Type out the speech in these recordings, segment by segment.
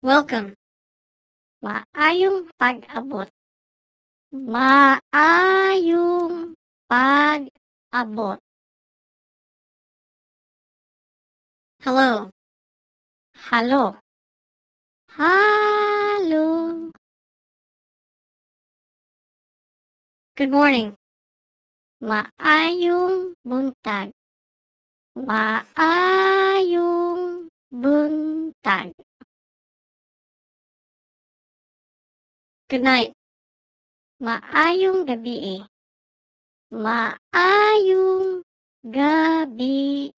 Welcome. Maayong pag-abot. Maayong pag-abot. Hello. Hello. Hello. Good morning. Maayong buntag. Maayong buntag. Good night. Maayong gabi. Maayong gabi.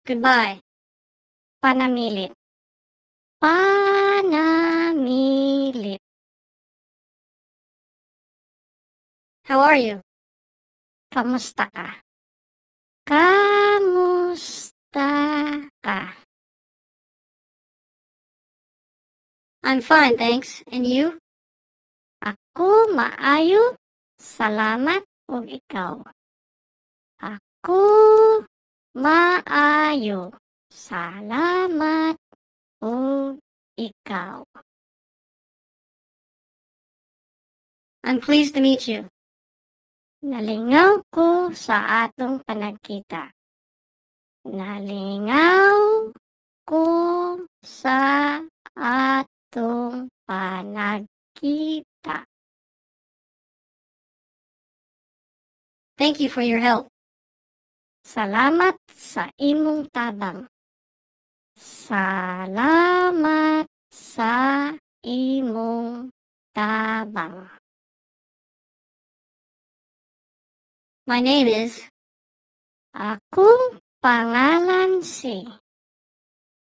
Goodbye. Panamilit. Panamilit. How are you? Kamusta ka? Kamusta ka? I'm fine, thanks. And you? Ako maayo. Salamat ug ikaw. Ako maayo. Salamat ug ikaw. I'm pleased to meet you. Nalingaw ko sa atong panagkita. Nalingaw ko sa atong panagkita. Thank you for your help. Salamat sa imong tabang. Salamat sa imong tabang. My name is... Akong pangalan si...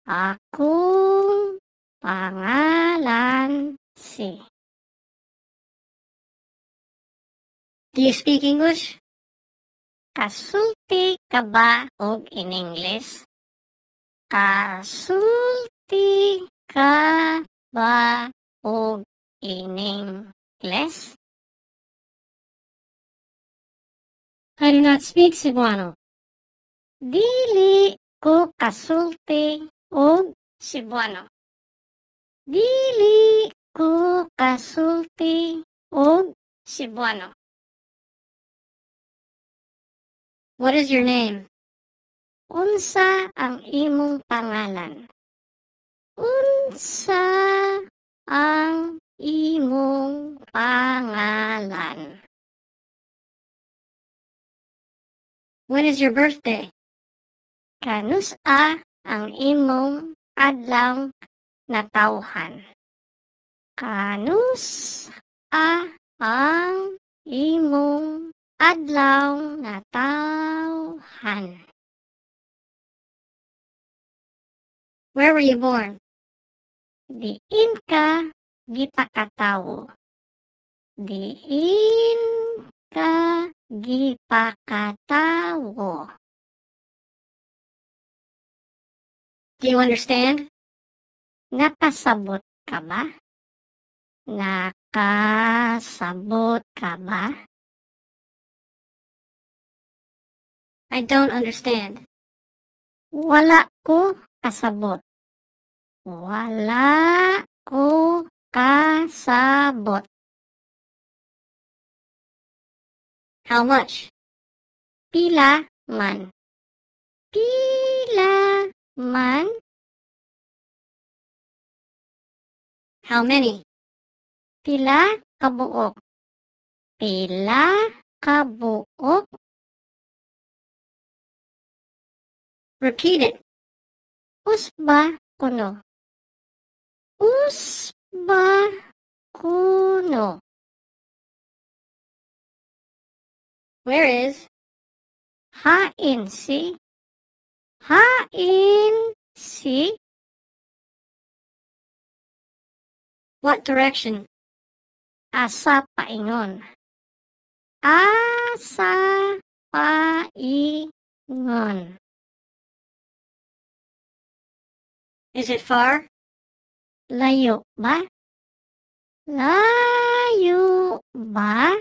Akong pangalan si... Do you speak English? Kasulti ka ba og in English? Kasulti ka ba og in English? I do not speak Cebuano. Dili ko kasulti og Cebuano. Dili ko kasulti og Cebuano. What is your name? Unsa ang imong pangalan? Unsa ang imong pangalan? When is your birthday? Kanusa ang imong adlaw natawhan? Kanusa ang imong adlaw natawhan? Where were you born? Diin ka gipakatawo. Diin ka gipakatawo. Do you understand? Nakasabot ka ba? Nakasabot ka ba? I don't understand. Wala ko kasabot. Wala ko kasabot. How much? Pila man. Pila man. How many? Pila kabuok. Pila kabuok. Repeat it. Usba kuno. Usba kuno. Where is? Hain si. Hain si. What direction? Asa paingon. Asa paingon. Is it far? Layo ba? Layo ba?